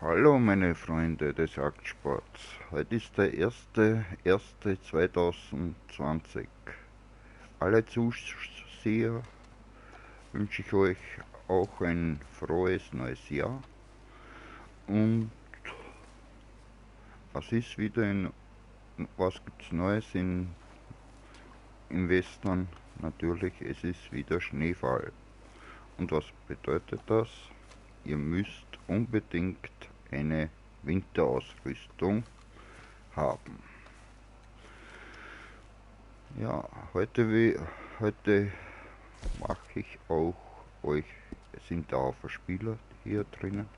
Hallo meine Freunde des Jagdsports. Heute ist der 1.1.2020. Alle Zuseher wünsche ich euch auch ein frohes neues Jahr. Und was gibt's Neues im Westen? Natürlich, es ist wieder Schneefall. Und was bedeutet das? Ihr müsst unbedingt eine Winterausrüstung haben. Ja, heute mache ich auch euch, es sind auch Spieler hier drinnen.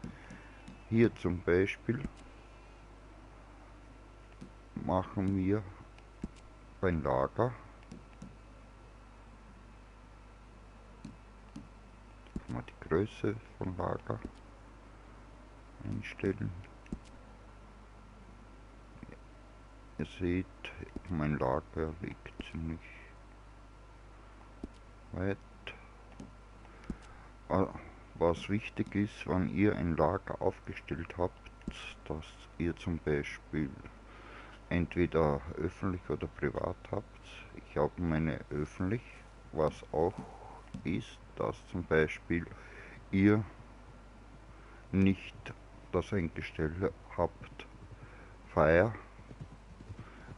Hier zum Beispiel machen wir ein Lager. Kann man die Größe von Lager einstellen. Ihr seht, mein Lager liegt ziemlich weit. Was wichtig ist, wenn ihr ein Lager aufgestellt habt, dass ihr zum Beispiel entweder öffentlich oder privat habt. Ich habe meine öffentlich, was auch ist, dass zum Beispiel ihr nicht das eingestellt habt, Fire.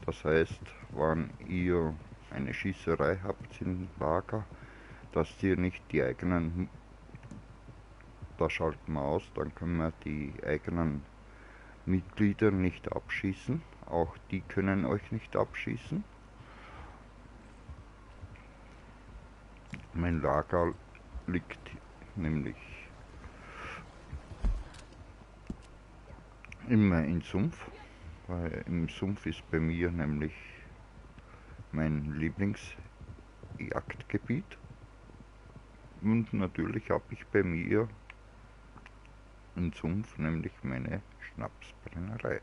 Das heißt, wenn ihr eine Schießerei habt im Lager, dass ihr nicht die eigenen, da schalten wir aus, dann können wir die eigenen Mitglieder nicht abschießen. Auch die können euch nicht abschießen. Mein Lager liegt nämlich immer im Sumpf, weil im Sumpf ist bei mir nämlich mein Lieblingsjagdgebiet. Und natürlich habe ich bei mir im Sumpf nämlich meine Schnapsbrennerei.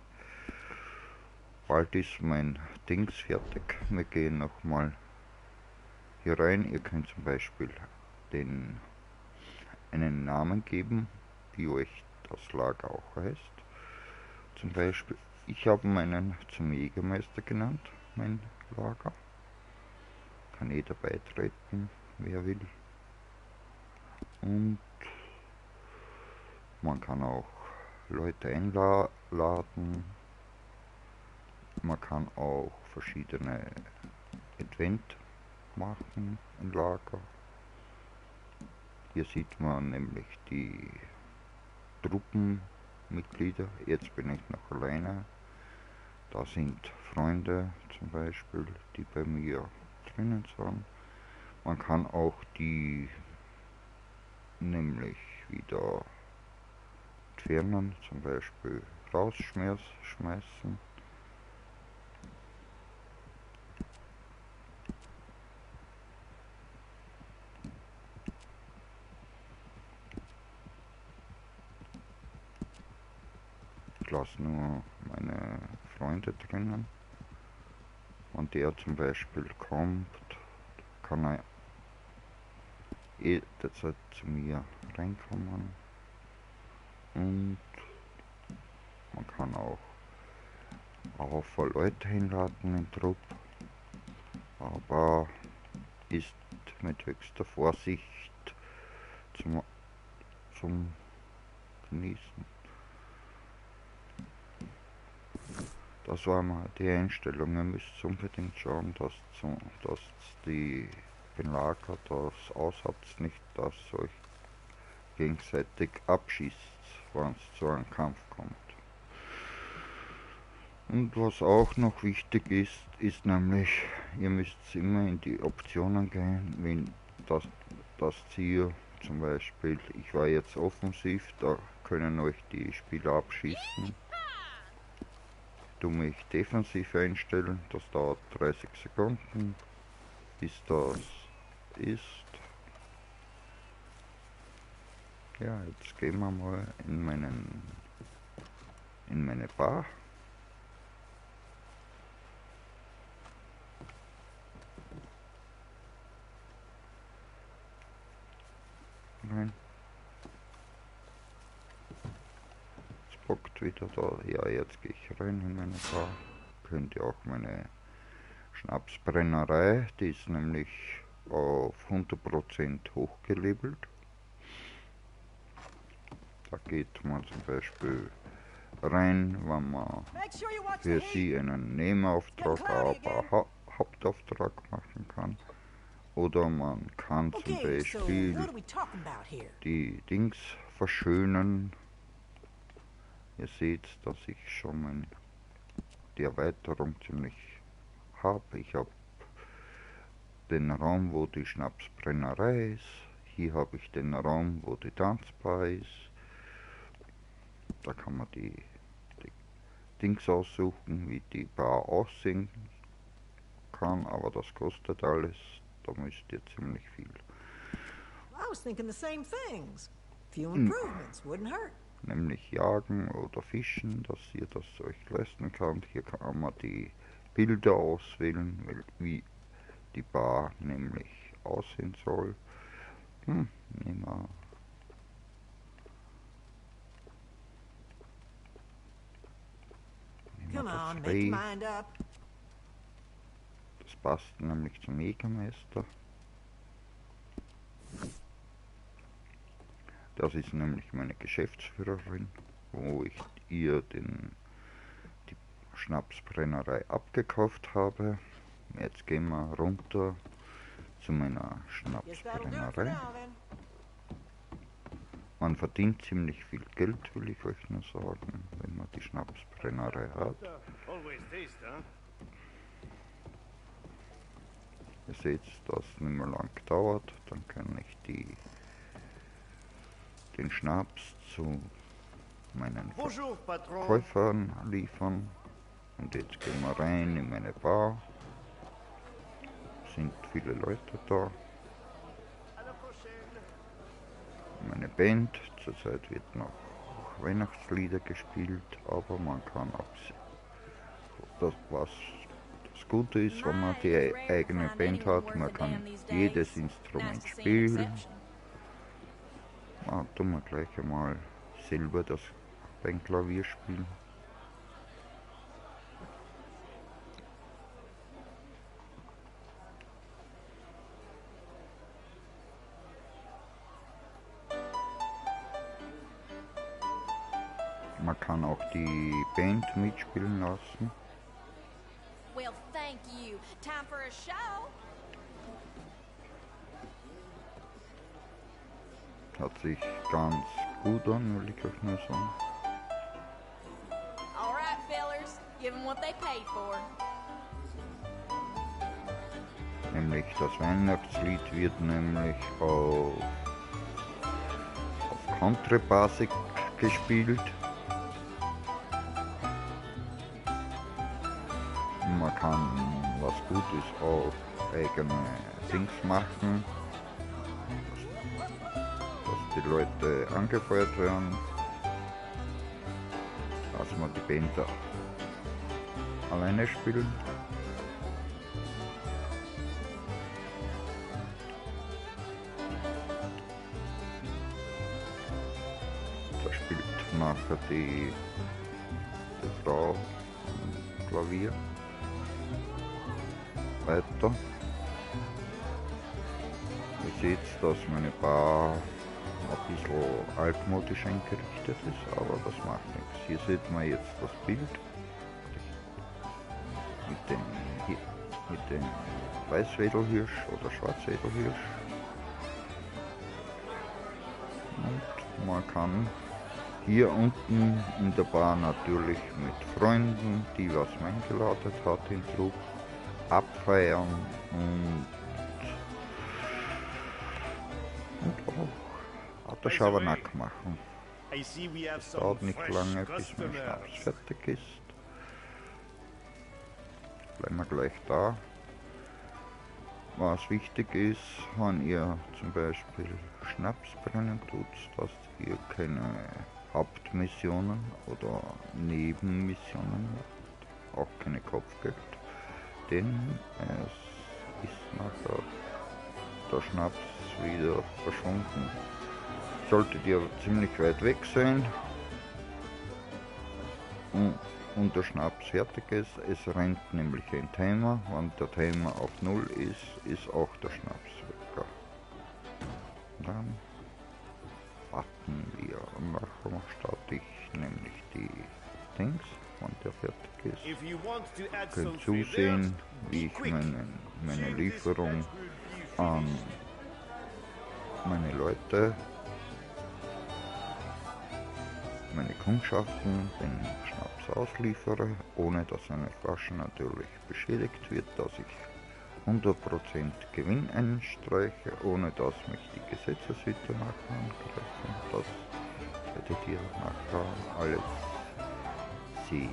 Bald ist mein Dings fertig. Wir gehen nochmal hier rein. Ihr könnt zum Beispiel einen Namen geben, wie euch das Lager auch heißt. Zum Beispiel, ich habe meinen zum Jägermeister genannt, mein Lager. Kann jeder beitreten, wer will. Und man kann auch Leute einladen. Man kann auch verschiedene Event machen im Lager. Hier sieht man nämlich die Truppenmitglieder. Jetzt bin ich noch alleine. Da sind Freunde zum Beispiel, die bei mir drinnen sind. Man kann auch die nämlich wieder entfernen, zum Beispiel rausschmeißen. Ich lasse nur meine Freunde drinnen. Wenn der zum Beispiel kommt, kann er jederzeit zu mir reinkommen. Und man kann auch Leute einladen in Trupp, aber ist mit höchster Vorsicht zum Genießen. Das war mal die Einstellung. Ihr müsst unbedingt schauen, dass die Belager das aushabt, nicht dass euch gegenseitig abschießt, wenn es zu einem Kampf kommt. Und was auch noch wichtig ist, ist nämlich, ihr müsst immer in die Optionen gehen, wenn das Ziel zum Beispiel, ich war jetzt offensiv, da können euch die Spieler abschießen. Du mich defensiv einstellen, das dauert 30 Sekunden, bis das ist. Ja, jetzt gehen wir mal in meine Bar. Rein. Jetzt hockt wieder da. Ja, jetzt gehe ich rein in meine Bar. Könnt ihr auch meine Schnapsbrennerei, die ist nämlich auf 100% hochgelevelt. Da geht man zum Beispiel rein, wenn man für sie einen Nebenauftrag, aber Hauptauftrag machen kann. Oder man kann zum Beispiel die Dings verschönern. Ihr seht, dass ich schon die Erweiterung ziemlich habe. Ich habe den Raum, wo die Schnapsbrennerei ist. Hier habe ich den Raum, wo die Tanzbar ist. Da kann man die Dings aussuchen, wie die Bar aussehen kann, aber das kostet alles. Da müsst ihr ziemlich viel. Nämlich jagen oder fischen, dass ihr das euch leisten könnt. Hier kann man die Bilder auswählen, wie die Bar nämlich aussehen soll. Nehmen wir das Reh. Das passt nämlich zum Jägermeister. Das ist nämlich meine Geschäftsführerin, wo ich ihr die Schnapsbrennerei abgekauft habe. Jetzt gehen wir runter zu meiner Schnapsbrennerei. Man verdient ziemlich viel Geld, will ich euch nur sagen, wenn man die Schnapsbrennerei hat. Ihr seht, dass es nicht mehr lang dauert, dann kann ich den Schnaps zu meinen Verkäufern liefern. Und jetzt gehen wir rein in meine Bar. Sind viele Leute da. Meine Band, zurzeit wird noch Weihnachtslieder gespielt, aber man kann auch das Gute ist, wenn man die eigene Band hat, man kann jedes Instrument spielen. Tun wir gleich einmal selber beim Klavier spielen. Man kann auch die Band mitspielen lassen. Well, thank you. Time for a show. Hört sich ganz gut an, will ich euch nur sagen. All right, fellers, give them what they paid for. Nämlich das Weihnachtslied wird nämlich auf Country-Basis gespielt. Man kann, was gut ist, auch eigene Dings machen, dass die Leute angefeuert werden, dass man die Band alleine spielen. Da spielt nachher die Frau am Klavier weiter. Ihr seht, dass meine Bar ein bisschen altmodisch eingerichtet ist, aber das macht nichts. Hier sieht man jetzt das Bild mit dem Weißwedelhirsch oder Schwarzwedelhirsch. Und man kann hier unten in der Bar natürlich mit Freunden, die was man eingeladen hat, den Trug abfeiern und auch der Schabernack machen. Es dauert nicht lange, bis mein Schnaps fertig ist. Bleiben wir gleich da. Was wichtig ist, wenn ihr zum Beispiel Schnaps brennen tut, dass ihr keine Hauptmissionen oder Nebenmissionen macht, auch keine Kopfgeld, denn es ist nachher der Schnaps wieder verschwunden. Solltet ihr ziemlich weit weg sein, und der Schnaps fertig ist. Es rennt nämlich ein Timer. Wenn der Timer auf 0 ist, ist auch der Schnaps weg. Dann warten wir. Und nachher starte ich nämlich die Dings, wenn der fertig ist. Ihr könnt zusehen, wie ich meine Lieferung an meine Leute, meine Kundschaften, den Schnaps ausliefere, ohne dass eine Flasche natürlich beschädigt wird, dass ich 100% Gewinn einstreiche, ohne dass mich die Gesetzeshüter nachher angreifen. Das werdet ihr nachher alles sehen.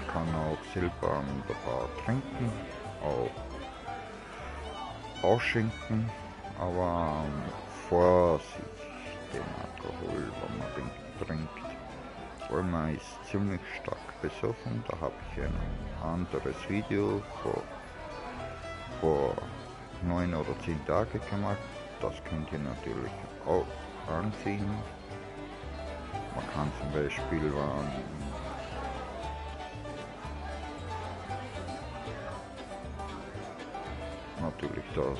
Ich kann auch selber an der Bar trinken, auch ausschenken, aber Vorsicht den Alkohol, wenn man den trinkt, weil man ist ziemlich stark besoffen. Da habe ich ein anderes Video vor 9 oder 10 Tagen gemacht. Das könnt ihr natürlich auch ansehen. Man kann zum Beispiel natürlich das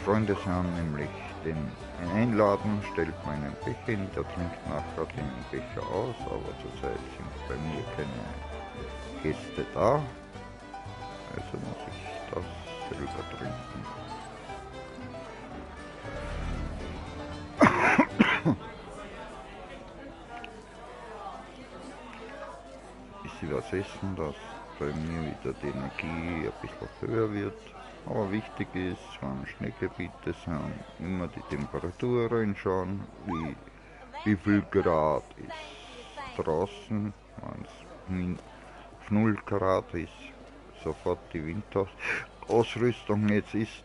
Freunde sind, nämlich den einladen, stellt meinen Becher hin, der trinkt nachher den Becher aus, aber zurzeit sind bei mir keine Gäste da, also muss ich das selber trinken. Bis sie was essen, dass bei mir wieder die Energie ein bisschen höher wird. Aber wichtig ist, wenn Schneegebiete sind, immer die Temperatur reinschauen, wie viel Grad ist draußen. Wenn es auf 0 Grad ist, sofort die Winterausrüstung. Jetzt ist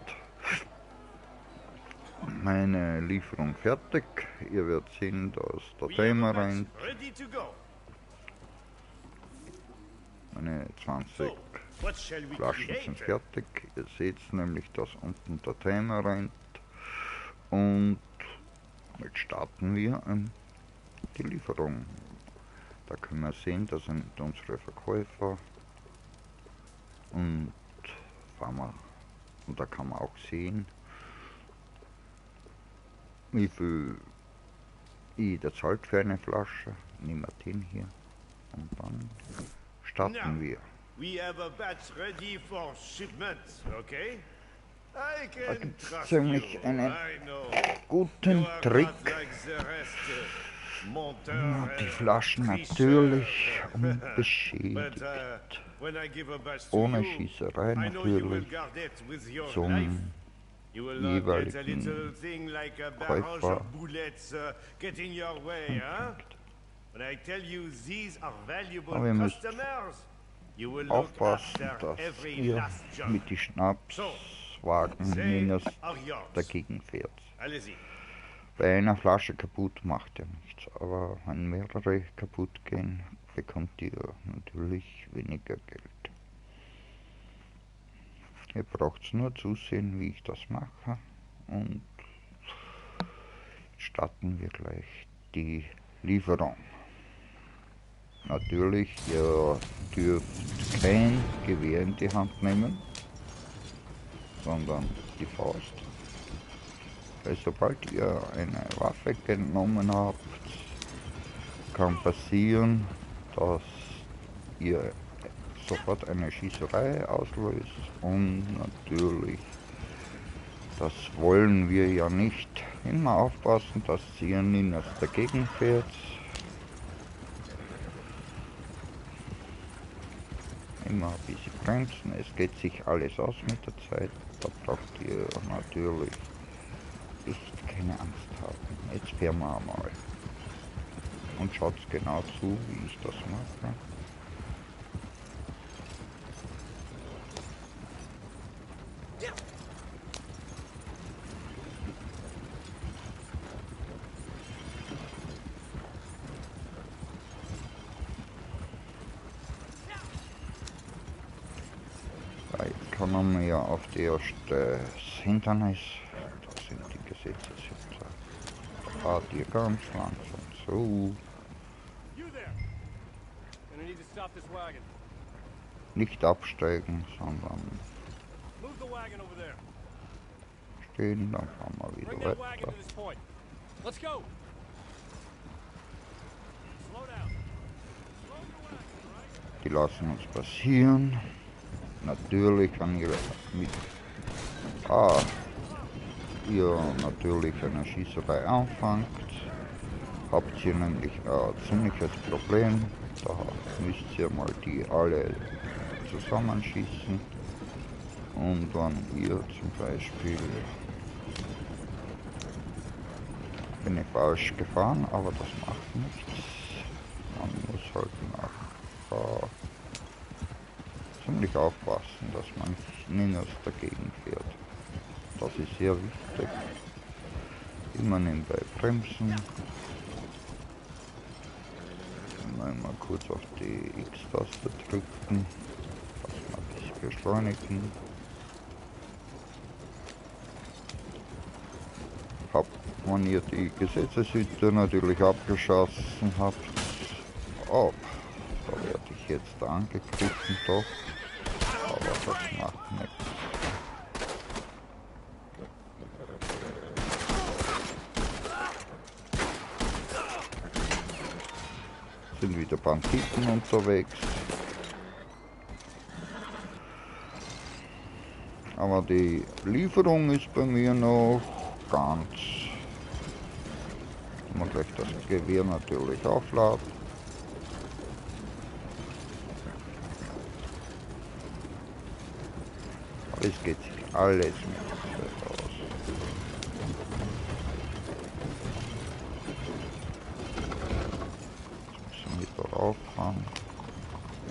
meine Lieferung fertig. Ihr werdet sehen, dass der Timer rennt. Meine 20 Flaschen sind fertig. Ihr seht nämlich, dass unten der Timer rennt. Und jetzt starten wir die Lieferung. Da können wir sehen, da sind unsere Verkäufer. Und da kann man auch sehen, wie viel jeder zahlt für eine Flasche. Nehmen wir den hier und dann starten wir. Da gibt es ziemlich einen guten Trick, die Flaschen natürlich unbeschädigt, ohne Schießerei natürlich, zum jeweiligen Käufer aber ihr müsst aufpassen, dass ihr mit den Schnapswagen minus dagegen fährt. Bei einer Flasche kaputt macht ja nichts, aber wenn mehrere kaputt gehen, bekommt ihr natürlich weniger Geld. Ihr braucht nur zusehen, wie ich das mache, und starten wir gleich die Lieferung. Natürlich, ihr dürft kein Gewehr in die Hand nehmen, sondern die Faust. Weil sobald ihr eine Waffe genommen habt, kann passieren, dass ihr sofort eine Schießerei auslöst, und natürlich, das wollen wir ja nicht. Immer aufpassen, dass ihr niemals dagegen fährt. Immer ein bisschen bremsen, es geht sich alles aus mit der Zeit, da braucht ihr natürlich echt keine Angst haben. Jetzt fahren wir einmal und schaut genau zu, wie ich das mache. Jetzt kommen wir auf das erste Hindernis. Da sind die seht es jetzt. Da fahrt ihr ganz langsam zu. Nicht absteigen, sondern stehen, dann fahren wir wieder weiter. Die lassen uns passieren. Natürlich, wenn ihr ihr natürlich eine Schießerei anfangt, habt ihr nämlich ein ziemliches Problem. Da müsst ihr mal die alle zusammenschießen. Und wenn ihr zum Beispiel, bin ich falsch gefahren, aber das macht nichts. Man muss halt nach ziemlich aufpassen, dass man minus dagegen fährt. Das ist sehr wichtig. Immer nebenbei bremsen. Mal kurz auf die X-Taste drücken. Das mal ein bisschen beschleunigen. Wenn ihr die Gesetzeshütte natürlich abgeschossen habt. Oh, da werde ich jetzt angegriffen doch. Aber das macht nichts. Sind wieder Banditen unterwegs. Aber die Lieferung ist bei mir noch ganz. Man gleich das Gewehr natürlich aufladen. Aber es geht sich alles mit aus. Jetzt müssen wir darauf fahren.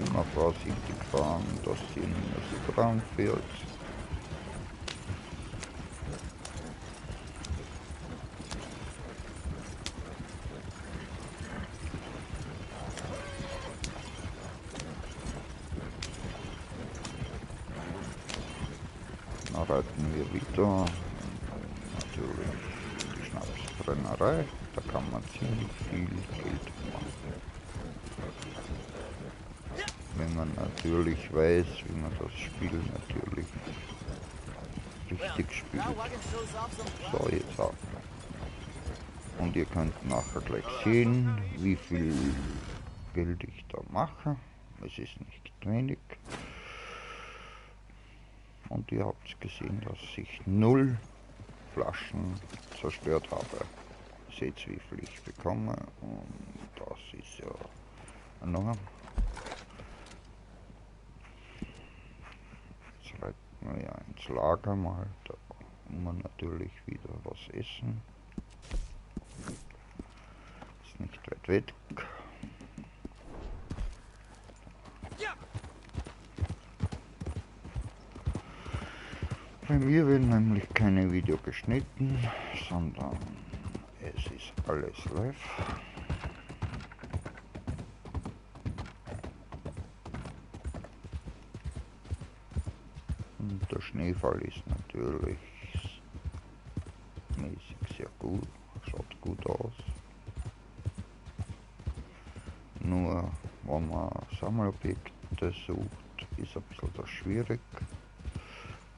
Immer vorsichtig fahren, dass die nicht dran fährt. Dann reiten wir wieder. Natürlich die Schnapsbrennerei. Da kann man ziemlich viel Geld machen. Wenn man natürlich weiß, wie man das Spiel natürlich richtig spielt. So, jetzt ab. Und ihr könnt nachher gleich sehen, wie viel Geld ich da mache. Es ist nicht wenig. Und ihr habt gesehen, dass ich 0 Flaschen zerstört habe. Seht, wie viel ich bekomme. Und das ist ja enorm. Jetzt reiten wir ja ins Lager mal. Da kann man natürlich wieder was essen. Ist nicht weit weg. Bei mir werden nämlich keine Video geschnitten, sondern es ist alles live. Und der Schneefall ist natürlich mäßig sehr gut, schaut gut aus. Nur wenn man Sammelobjekte sucht, ist ein bisschen das schwierig.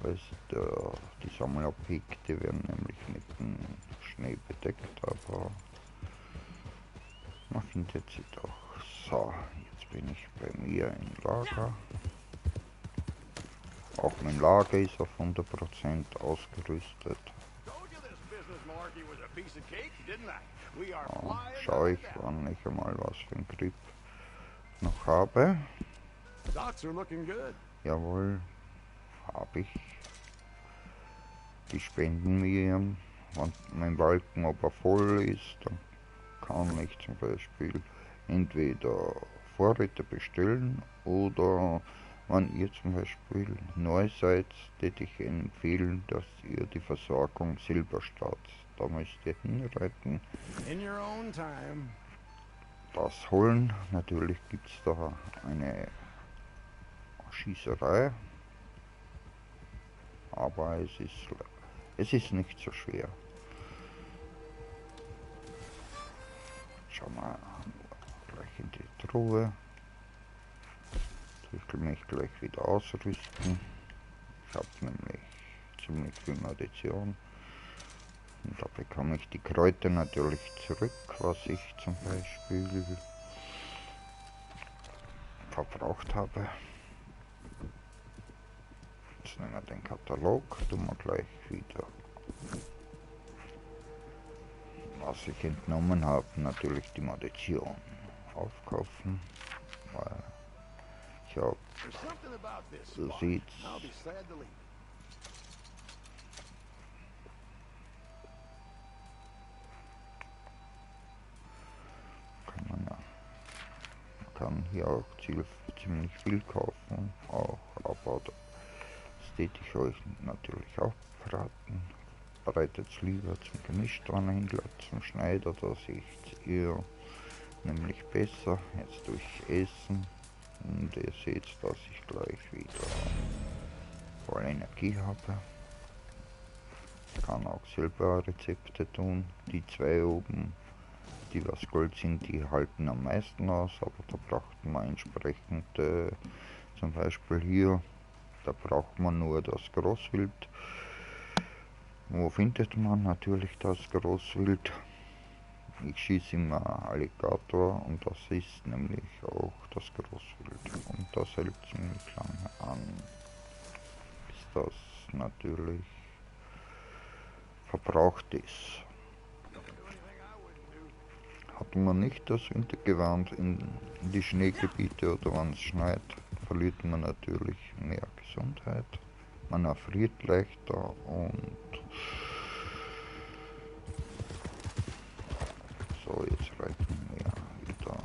Weil die Sammelobjekte werden nämlich mit dem Schnee bedeckt, aber man findet sie doch. So, jetzt bin ich bei mir im Lager. Auch mein Lager ist auf 100% ausgerüstet. Schaue ich, wann ich einmal was für einen Grip noch habe. Jawohl, habe ich. Die spenden mir, wenn mein Balken aber voll ist, dann kann ich zum Beispiel entweder Vorräte bestellen oder wenn ihr zum Beispiel neu seid, würde ich empfehlen, dass ihr die Versorgung selber startet. Da müsst ihr hinreiten, das holen. Natürlich gibt es da eine Schießerei, aber es ist nicht so schwer. Schauen wir gleich in die Truhe. Ich will mich gleich wieder ausrüsten. Ich habe nämlich ziemlich viel Munition. Und da bekomme ich die Kräuter natürlich zurück, was ich zum Beispiel verbraucht habe. Jetzt nehmen wir den Katalog, tun wir gleich wieder, was ich entnommen habe, natürlich die Munition aufkaufen, weil ich habe, so sieht's, kann hier auch ziemlich viel kaufen, auch, aber das täte ich euch natürlich auch verraten. Bereitet es lieber zum Gemischtwarenhändler, zum Schneider, da seht ihr nämlich besser jetzt durch Essen. Und ihr seht, dass ich gleich wieder voll Energie habe. Ich kann auch selber Rezepte tun. Die zwei oben, die was Gold sind, die halten am meisten aus, aber da braucht man entsprechend, zum Beispiel hier, da braucht man nur das Großwild. Wo findet man natürlich das Großwild? Ich schieße immer Alligator und das ist nämlich auch das Großwild. Und das hält ziemlich lange an, bis das natürlich verbraucht ist. Hat man nicht das Wintergewand in die Schneegebiete oder wenn es schneit, verliert man natürlich mehr Gesundheit. Man erfriert leichter und so, jetzt reiten wir wieder,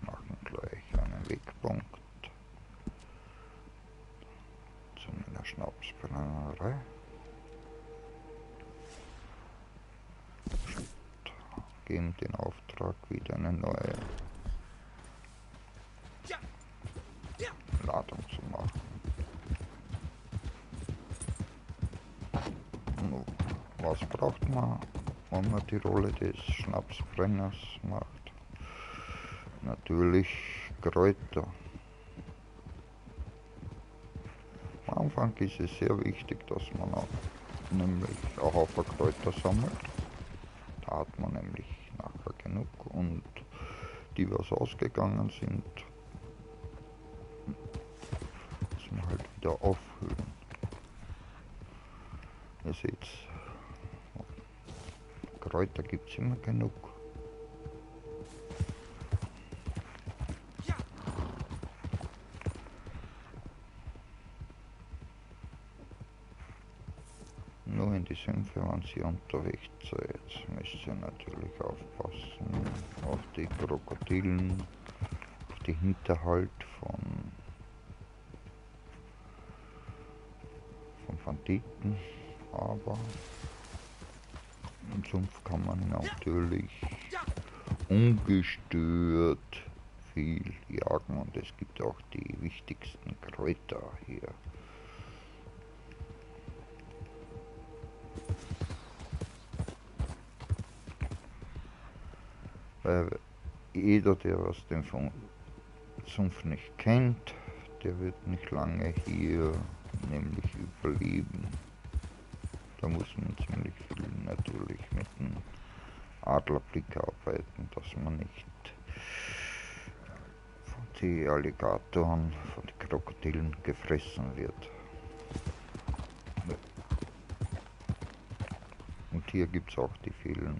machen gleich einen Wegpunkt zu meiner Schnapsbrennerei. Geben den Auftrag, wieder eine neue Ladung zu machen. Und was braucht man, wenn man die Rolle des Schnapsbrenners macht? Natürlich Kräuter. Am Anfang ist es sehr wichtig, dass man auch, nämlich auch auf Kräuter sammelt. Da hat man nämlich nachher genug und die was ausgegangen sind, muss man halt wieder auffüllen. Ihr seht, Kräuter gibt es immer genug. Nur in die Sümpfe, wenn ihr unterwegs seid, müsst ihr natürlich aufpassen auf die Krokodilen, auf die Hinterhalt von Banditen, aber im Sumpf kann man natürlich ungestört viel jagen und es gibt auch die wichtigsten Kräuter hier. Weil jeder, der was den Sumpf nicht kennt, der wird nicht lange hier nämlich überleben. Da muss man ziemlich viel natürlich mit dem Adlerblick arbeiten, dass man nicht von den Alligatoren, von den Krokodilen gefressen wird. Und hier gibt es auch die vielen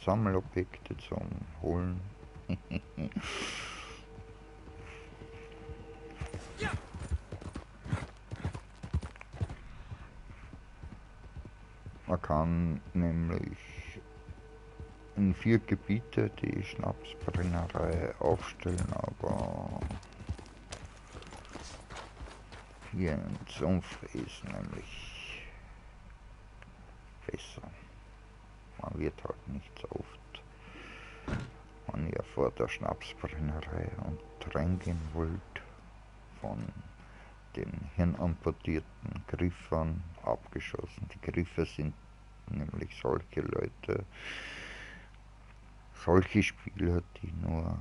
Sammelobjekte zum Holen. Man kann nämlich in 4 Gebiete die Schnapsbrennerei aufstellen, aber hier im Sumpf ist nämlich besser. Man wird halt nicht so oft, wenn ihr vor der Schnapsbrennerei und reingehen wollt, von den hirnamputierten Griffern abgeschossen. Die Griffer sind nämlich solche Leute, solche Spiele, die nur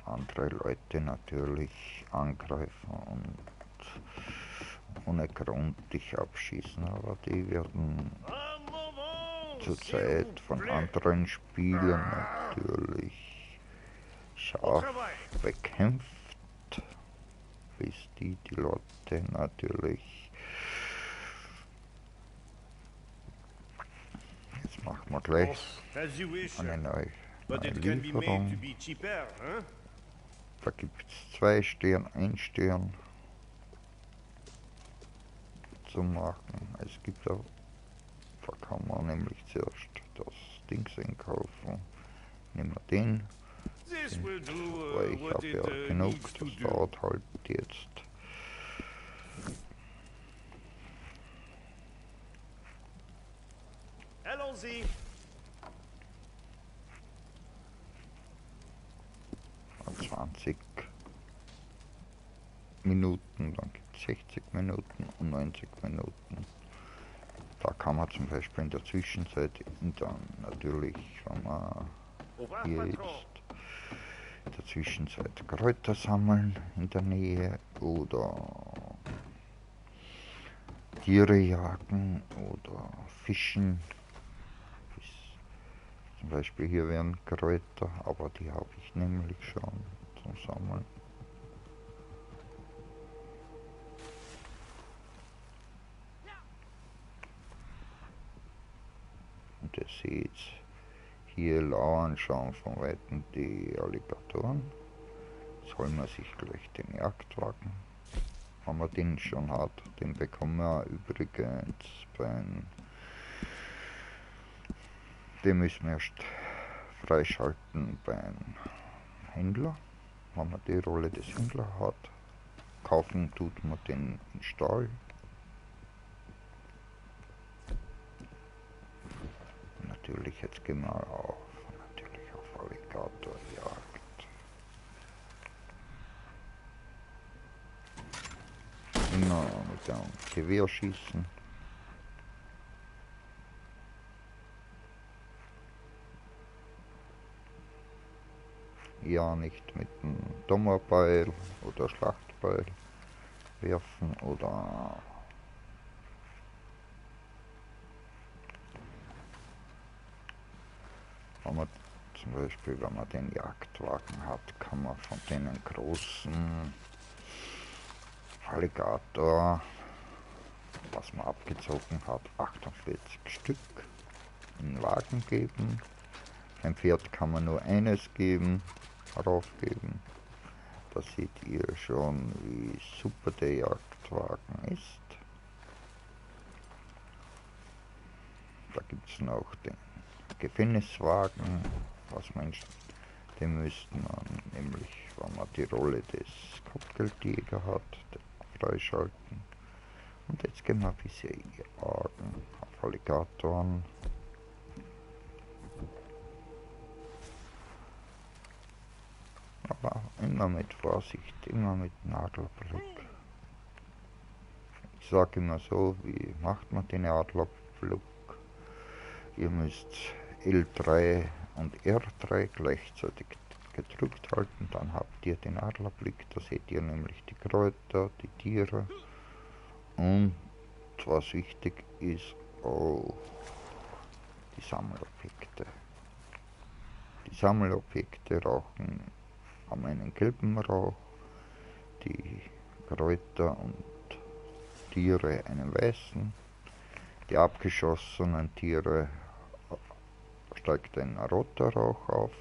andere Leute natürlich angreifen und ohne Grund dich abschießen, aber die werden zurzeit von anderen Spielern natürlich scharf bekämpft, bis die Leute natürlich. Jetzt machen wir gleich eine neue Lieferung. Da gibt es 2 Sterne, 1 Stern zu machen. Es gibt auch, da kann man nämlich zuerst das Ding einkaufen. Nehmen wir den, weil ich habe ja genug, das dauert halt jetzt. Allons-y. 20 Minuten, dann gibt es 60 Minuten und 90 Minuten. Da kann man zum Beispiel in der Zwischenzeit dann natürlich, wenn man hier ist, in der Zwischenzeit Kräuter sammeln in der Nähe oder Tiere jagen oder fischen. Zum Beispiel hier wären Kräuter, aber die habe ich nämlich schon zum Sammeln. Und ihr seht, hier lauern schon von Weitem die Alligatoren. Soll man sich gleich den Jagdwagen, wenn man den schon hat, den bekommen wir übrigens den müssen wir erst freischalten beim Händler. Wenn man die Rolle des Händlers hat, kaufen tut man den im Stall. Natürlich, jetzt gehen wir auf Alligatorjagd. Immer mit dem Gewehr schießen. Ja, nicht mit dem Dommerbeil oder Schlachtbeil werfen oder wenn man zum Beispiel, wenn man den Jagdwagen hat, kann man von denen großen Alligator, was man abgezogen hat, 48 Stück in den Wagen geben. Ein Pferd kann man nur eines geben, raufgeben. Da seht ihr schon, wie super der Jagdwagen ist. Da gibt es noch den Gefängniswagen, was man, den müsste man nämlich, wenn man die Rolle des Kopfgeldjäger hat, freischalten. Und jetzt gehen wir ein bisschen jagen auf Alligatoren. Aber immer mit Vorsicht, immer mit Nadelblick. Ich sage immer so, wie macht man den Nadelblick? Ihr müsst L3 und R3 gleichzeitig gedrückt halten, dann habt ihr den Adlerblick, da seht ihr nämlich die Kräuter, die Tiere und was wichtig ist, auch die Sammelobjekte. Die Sammelobjekte haben einen gelben Rauch, die Kräuter und Tiere einen weißen, die abgeschossenen Tiere steigt ein roter Rauch auf.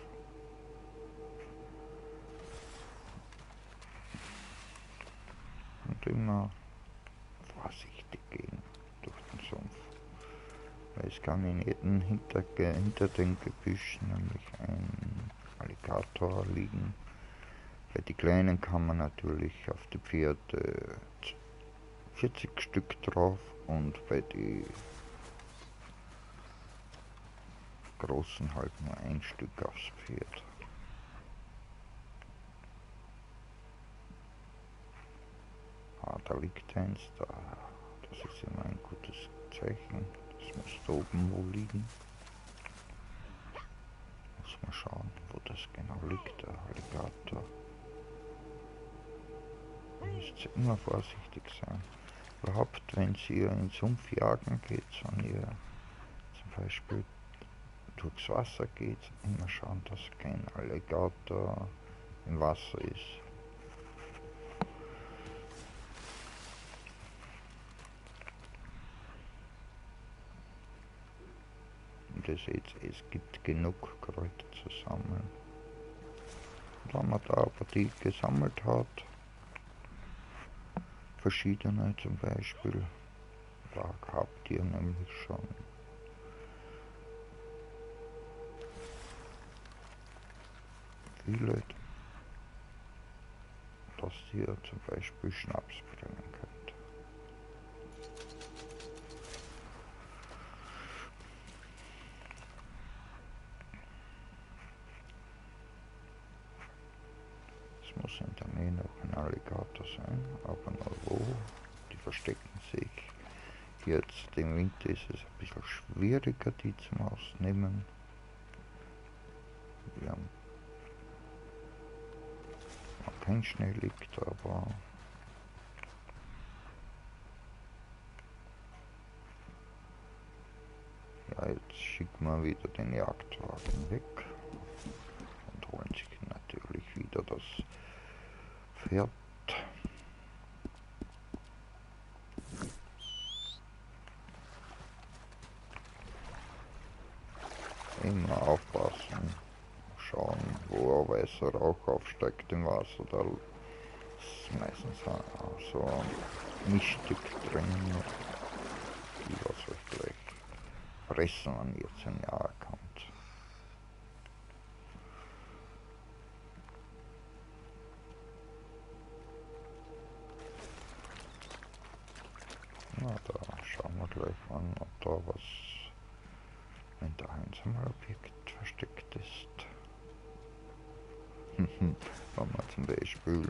Und immer vorsichtig gehen durch den Sumpf. Weil es kann in jedem hinter den Gebüschen nämlich ein Alligator liegen. Bei den kleinen kann man natürlich auf die Pferde 40 Stück drauf und bei den großen halt nur ein Stück aufs Pferd. Da liegt eins, das ist immer ein gutes Zeichen. Das muss da oben wo liegen. Muss man schauen. das genau liegt, der Alligator. Ihr müsst immer vorsichtig sein. Überhaupt, wenn ihr in Sumpf jagen geht, wenn ihr zum Beispiel durchs Wasser geht, immer schauen, dass kein Alligator im Wasser ist. Und ihr seht, es gibt genug Kräuter zu sammeln. Und wenn man da aber die gesammelt hat, verschiedene zum Beispiel, da habt ihr nämlich schon viele, dass ihr zum Beispiel Schnaps bringen könnt. Es muss in der Nähe noch ein Alligator sein, aber nur wo? Die verstecken sich. Jetzt im Winter ist es ein bisschen schwieriger, die zum Ausnehmen. Wir haben kein Schnee liegt, aber ja, jetzt schicken wir wieder den Jagdwagen weg und holen sich natürlich wieder das Pferd. Immer aufpassen, schauen, wo ein weißer Rauch aufsteigt im Wasser, da ist meistens so ein Mischstück drin, die was euch gleich fressen, wenn ihr zu nahe kommt. Na, da schauen wir gleich an, ob da was in der Einsammelobjekt versteckt ist. Wenn man zum Beispiel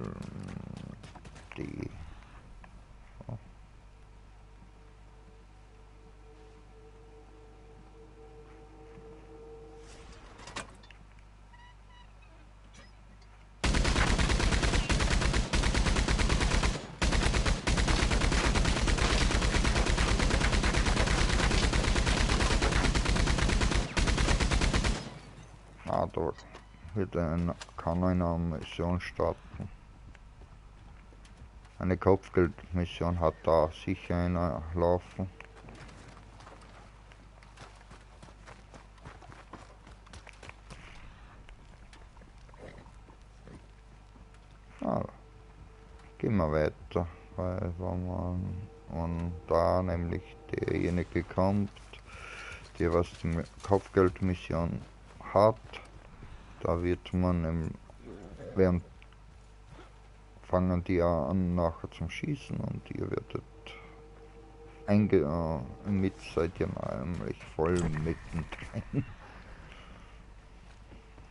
die da kann eine Mission starten. Eine Kopfgeldmission hat da sicher einer laufen. Gehen wir weiter, weil wenn da nämlich derjenige kommt, der was die Kopfgeldmission hat, da wird man fangen die an nachher zum Schießen und ihr werdet seid ihr nämlich voll mittendrin.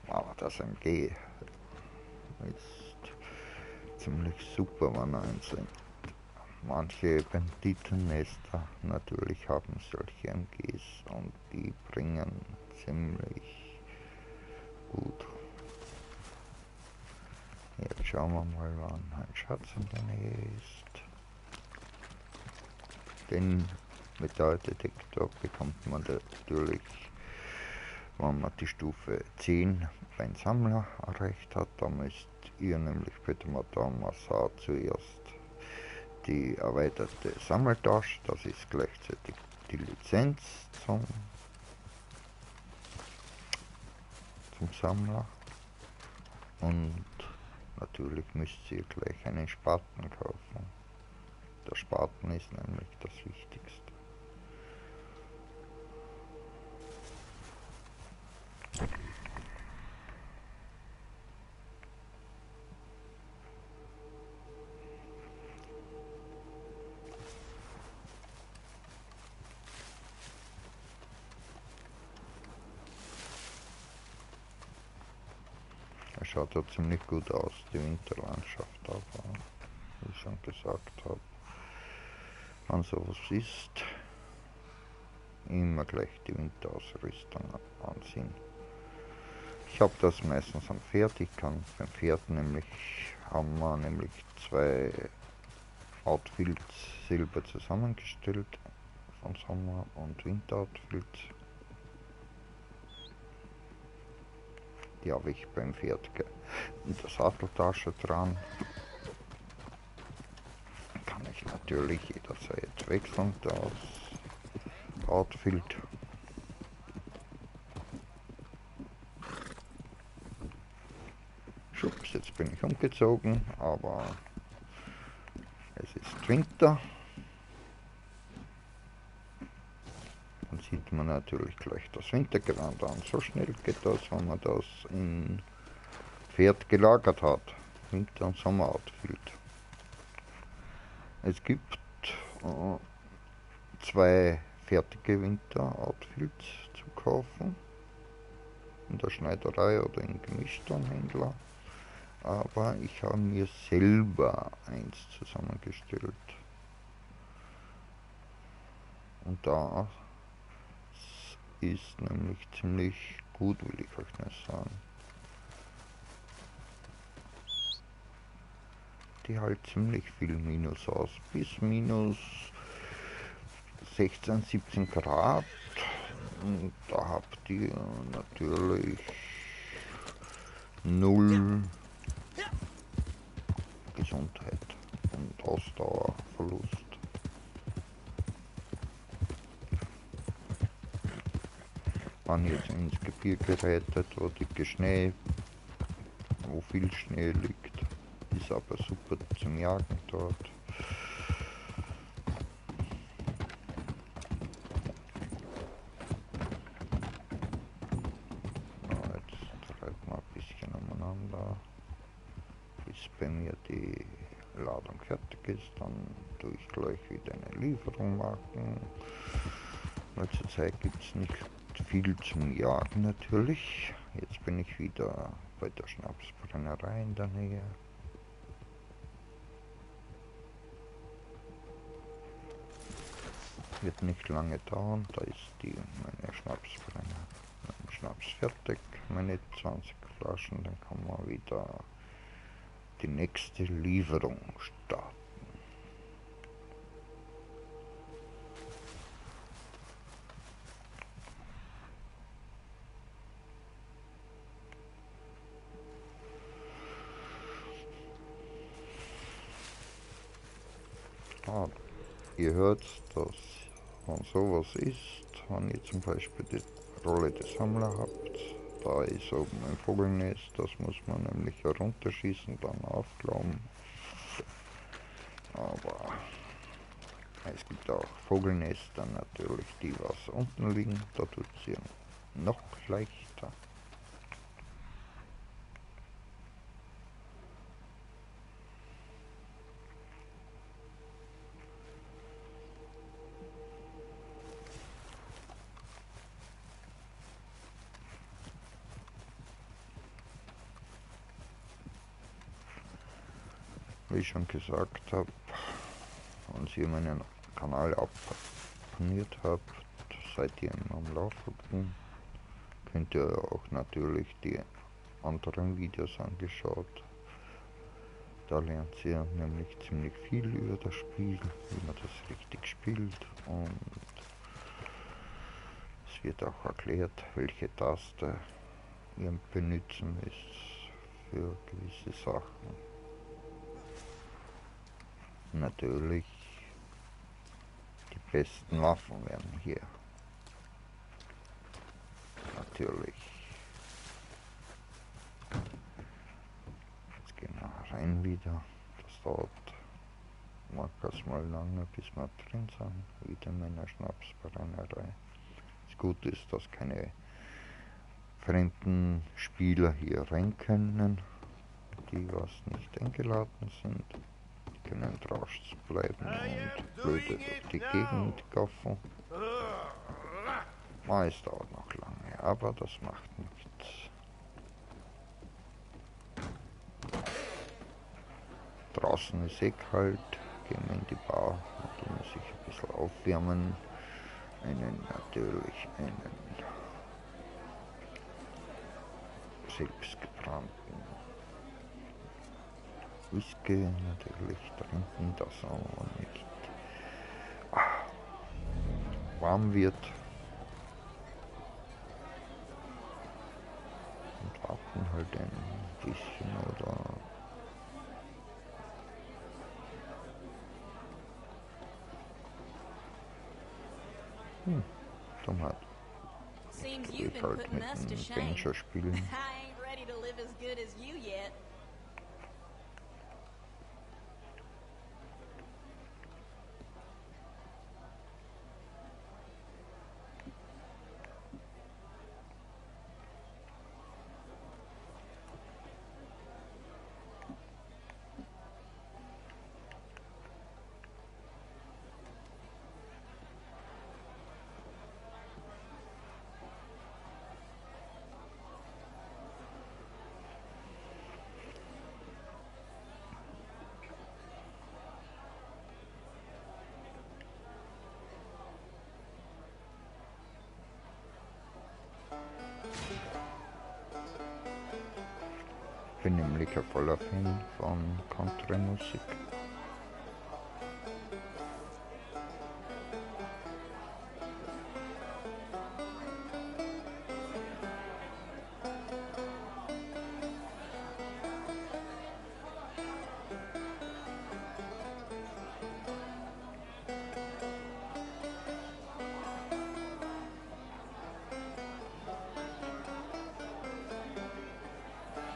Aber das MG ist ziemlich super, wenn eins sind. Manche Banditennester natürlich haben solche MGs und die bringen ziemlich gut. Jetzt schauen wir mal, wann ein Schatz in der Nähe ist. Den Metalldetektor bekommt man natürlich, wenn man die Stufe 10 beim Sammler erreicht hat. Da müsst ihr nämlich bei der Madame Massard zuerst die erweiterte Sammeltasche, das ist gleichzeitig die Lizenz zum Sammler, und natürlich müsst ihr gleich einen Spaten kaufen. Der Spaten ist nämlich das Wichtigste. Es schaut ja ziemlich gut aus, die Winterlandschaft, aber wie ich schon gesagt habe, wenn sowas ist, immer gleich die Winterausrüstung anziehen. Ich habe das meistens am Pferd. Ich kann beim Pferd nämlich, haben wir nämlich zwei Outfits selber zusammengestellt, von Sommer- und Winteroutfits. Die habe ich beim Pferd in der Satteltasche dran. Kann ich natürlich jederzeit wechseln, das Outfit. Schubs, jetzt bin ich umgezogen, aber es ist Winter. Dann sieht man natürlich gleich das Wintergewand an. So schnell geht das, wenn man das in Pferd gelagert hat. Winter- und Sommeroutfit. Es gibt zwei fertige Winteroutfits zu kaufen. In der Schneiderei oder in gemischten Händler. Aber ich habe mir selber eins zusammengestellt. Und da ist nämlich ziemlich gut, will ich euch nicht sagen. Die halt ziemlich viel Minus aus, bis minus 16, 17 Grad. Und da habt ihr natürlich null Gesundheit und Ausdauerverlust. Wenn ihr jetzt ins Gebirge reitet, wo dicke Schnee, wo viel Schnee liegt, ist aber super zum Jagen dort. Jetzt treibt man ein bisschen umeinander, bis bei mir die Ladung fertig ist. Dann tue ich gleich wieder eine Lieferung machen, weil zurzeit gibt es nicht viel zum Jagen natürlich. Jetzt bin ich wieder bei der Schnapsbrennerei in der Nähe. Wird nicht lange dauern, da ist meine Schnapsbrenner, mein Schnaps fertig, meine 20 Flaschen, dann kann man wieder die nächste Lieferung starten. Ihr hört, dass wenn sowas ist, wenn ihr zum Beispiel die Rolle des Sammler habt, da ist oben ein Vogelnest, das muss man nämlich herunterschießen, dann aufklauen. Aber es gibt auch Vogelnester natürlich, die was unten liegen, da tut es noch leichter. Wie ich schon gesagt habe, wenn ihr meinen Kanal abonniert habt, seid ihr am Laufenden. Könnt ihr auch natürlich die anderen Videos angeschaut. Da lernt ihr nämlich ziemlich viel über das Spiel, wie man das richtig spielt, und es wird auch erklärt, welche Taste ihr benutzen müsst für gewisse Sachen. Natürlich, die besten Waffen werden hier natürlich. Jetzt gehen wir rein wieder. Das dauert manchmal mal lange, bis wir drin sind, wieder in meiner Schnapsbrennerei. Das Gute ist, dass keine fremden Spieler hier rein können, die was nicht eingeladen sind. Die können draußen bleiben und blöde durch die Gegend gaffen. Es dauert noch lange, aber das macht nichts. Draußen ist kalt, gehen wir in die Bar und tun sich ein bisschen aufwärmen. Natürlich einen selbstgebrannten Whisky natürlich trinken, dass er nicht warm wird, und warten halt ein bisschen oder Tomat. Seems Ich you've been halt putting mit us to dem shame. Bencher spielen. I ain't ready to live as good as you yet. Ich bin nämlich ein voller Fan von Country-Musik.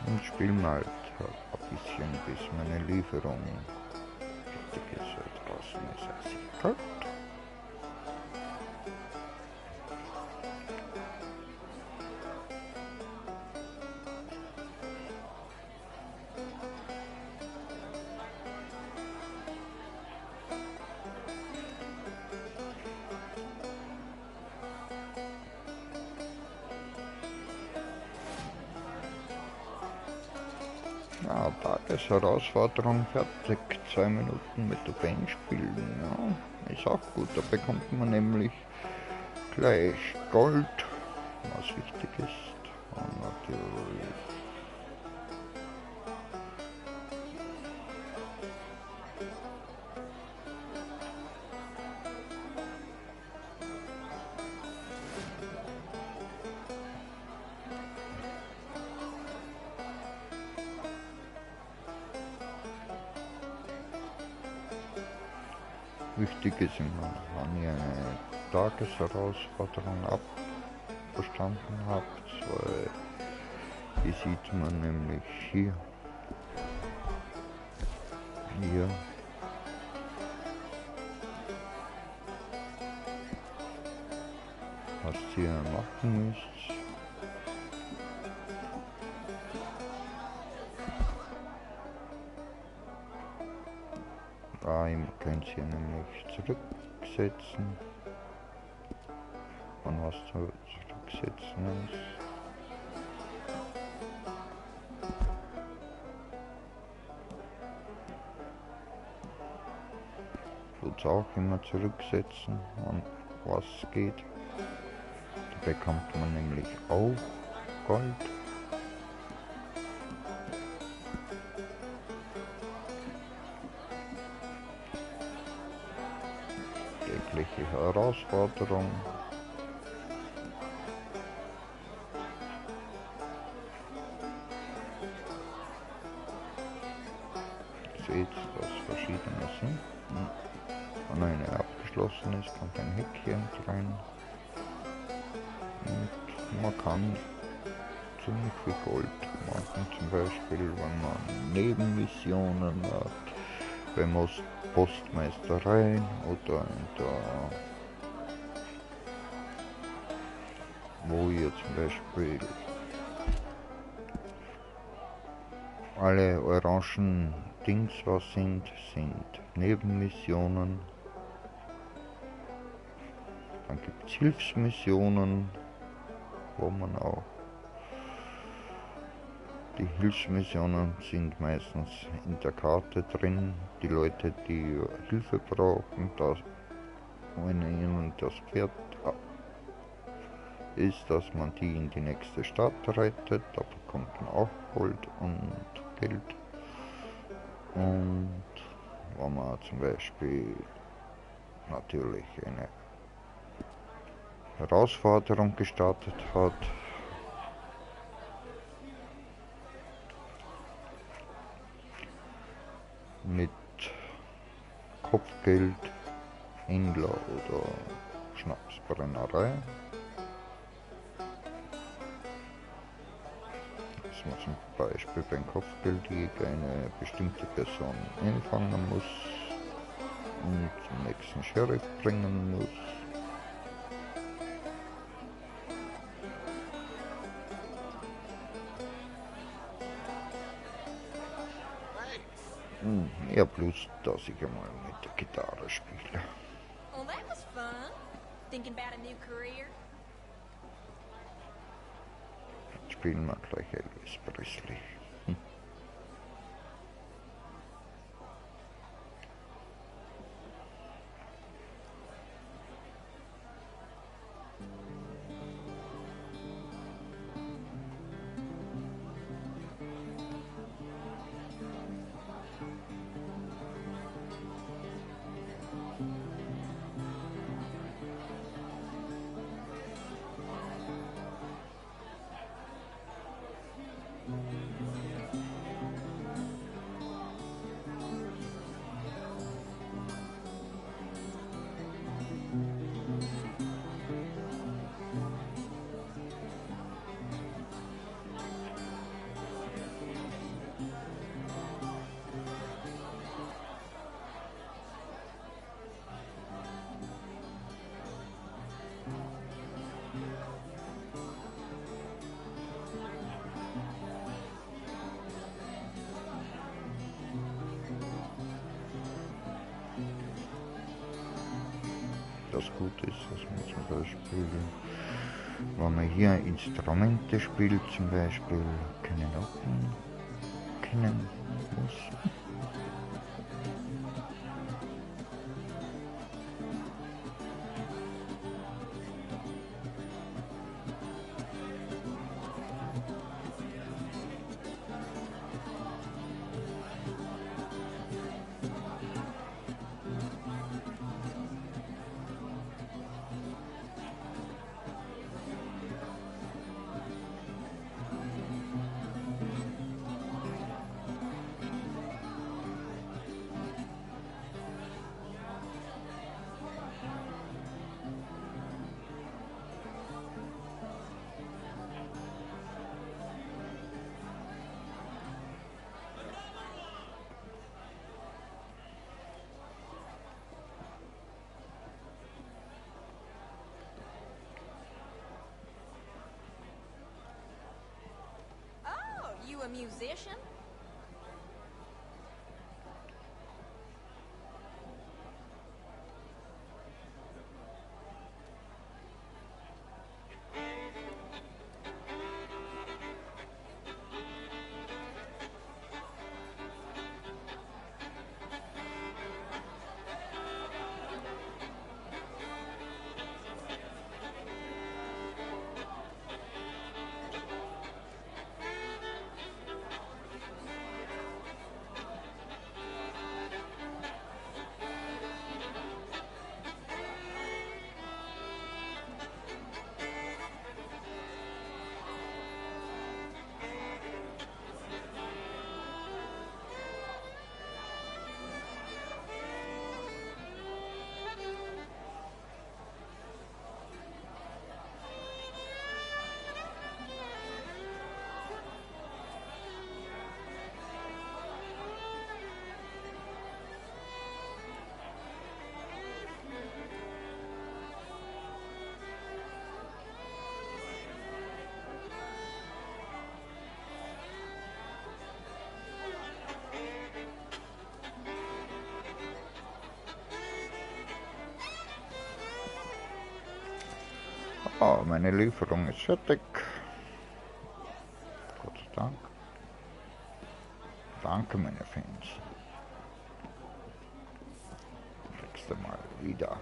Und spiel mal ein bisschen, bis meine Lieferung fertig ist. Draußen ist es sehr kalt. Ja, Tagesherausforderung fertig. 2 Minuten mit der Band spielen. Ja, ist auch gut. Da bekommt man nämlich gleich Gold, was wichtig ist. Und natürlich wichtig ist immer, wenn ihr eine Tagesherausforderung bestanden habt, weil die sieht man nämlich hier. Was ihr machen müsst. Da könnt ihr nämlich zurücksetzen, und was zurücksetzen ist. Tut's auch immer zurücksetzen, und was geht. Da bekommt man nämlich auch Gold. Tägliche Herausforderung. Ihr seht, dass verschiedene sind. Wenn eine abgeschlossen ist, kommt ein Häkchen rein. Und man kann ziemlich viel Gold machen, zum Beispiel wenn man Nebenmissionen hat, bei Postmeistereien oder in der, wo ihr zum Beispiel alle orangen Dings was sind Nebenmissionen. Dann gibt es Hilfsmissionen, wo man auch, die Hilfsmissionen sind meistens in der Karte drin. Die Leute, die Hilfe brauchen, wenn ihnen das Pferd ist, dass man die in die nächste Stadt rettet. Da bekommt man auch Gold und Geld. Und wenn man zum Beispiel natürlich eine Herausforderung gestartet hat, mit Kopfgeld, Händler oder Schnapsbrennerei, dass man zum Beispiel beim Kopfgeldjäger eine bestimmte Person einfangen muss und zum nächsten Sheriff bringen muss. Ja, bloß, dass ich einmal mit der Gitarre spiele. Well, that was fun. Thinking about a new career? Jetzt spielen wir gleich Elvis Presley. Das Gute ist, dass man zum Beispiel, wenn man hier Instrumente spielt, zum Beispiel keine Noten kennen muss. Oh, you a musician? Ah, meine Lieferung ist fertig. Gott sei Dank. Danke, meine Fans. Nächstes Mal wieder.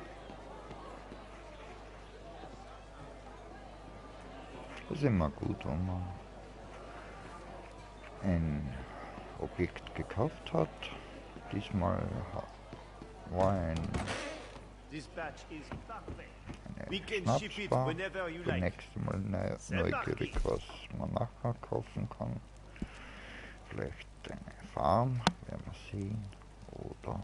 ist immer gut, wenn man ein Objekt gekauft hat. Diesmal war eine Schnapsbar. Beim nächsten Mal neugierig, was man nachher kaufen kann. Vielleicht eine Farm, werden wir sehen. Oder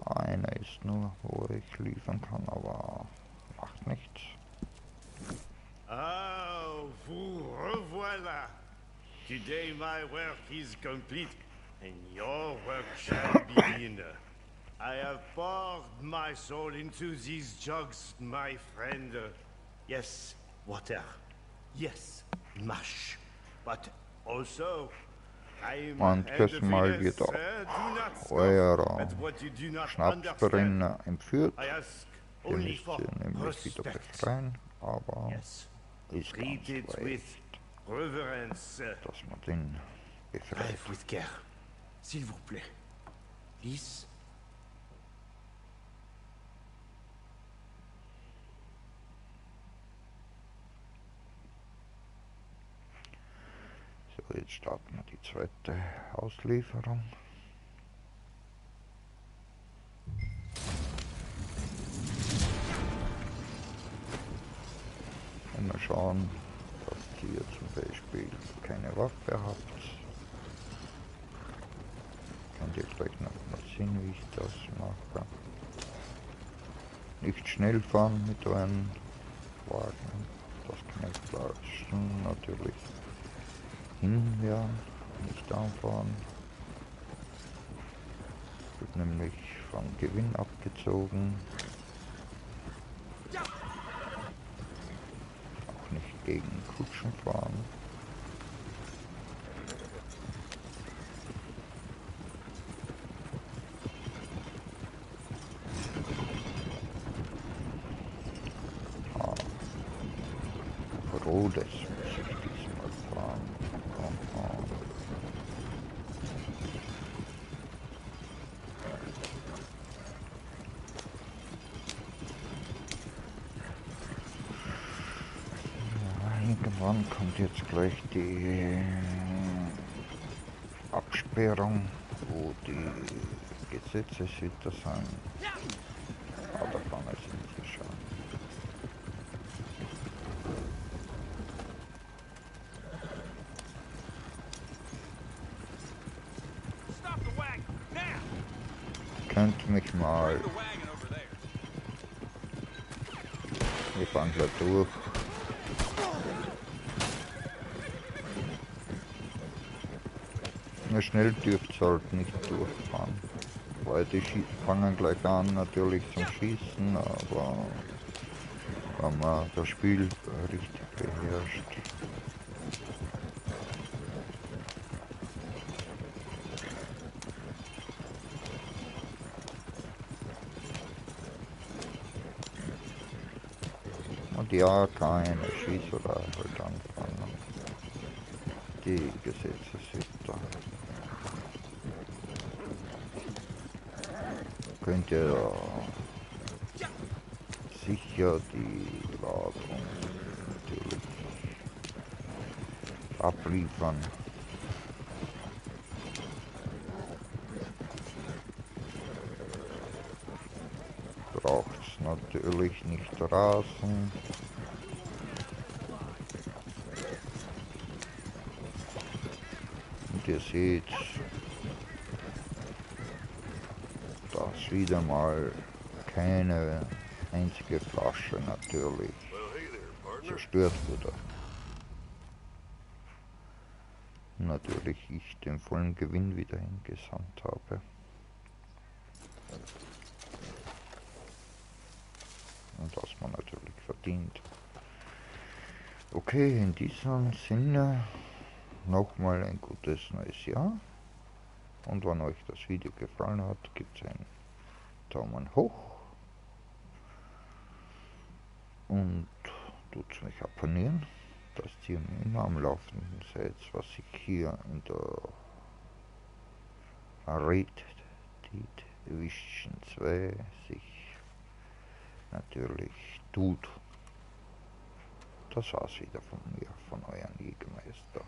einer ist nur, wo ich liefern kann, aber macht nichts. Ah, vous revoilà. Today my work is complete, and your work shall begin. I have poured my soul into these jugs, my friend. Yes, water. Yes, mush. But also, Und das Mal wird auch euer Schnapsbrenner entführt. Den müsst ihr nämlich wieder befreien, aber ist ganz leicht, dass man den befreit. With care, s'il vous plaît. Please. So, jetzt starten wir die zweite Auslieferung. Immer schauen, dass ihr zum Beispiel keine Waffe habt. Könnt ihr gleich noch mal sehen, wie ich das mache. Nicht schnell fahren mit euren Wagen. Das Knechtflaschen natürlich hinwehren, nicht anfahren. Wird nämlich vom Gewinn abgezogen. Auch nicht gegen Kutschen fahren. Rodes muss ich diesmal fahren. Ja, irgendwann kommt jetzt gleich die Absperrung, wo die Gesetzeshüter sind. Ah, da vorne sind sie schon. Könnt mich mal. Wir fahren gleich durch. Nur schnell dürft ihr halt nicht durchfahren. Weil die fangen gleich an natürlich zum Schießen, aber wenn man das Spiel richtig beherrscht. Und ja, keine Schießerei halt anfangen. Die Gesetzeshüter. Könnt ihr sicher die Ladung natürlich abliefern. Braucht's natürlich nicht rasen. Und ihr seht, dass wieder mal keine einzige Flasche natürlich zerstört wurde. Natürlich ich den vollen Gewinn wieder hingesandt habe. Und das man natürlich verdient. Okay, in diesem Sinne nochmal ein gutes neues Jahr. Und wenn euch das Video gefallen hat, gibt es einen Daumen hoch. Und tut mich abonnieren, dass ihr immer am Laufenden seid, was ich hier in der Rate Division 2 sich natürlich tut. Das war's wieder von mir, von eurem Jägermeister.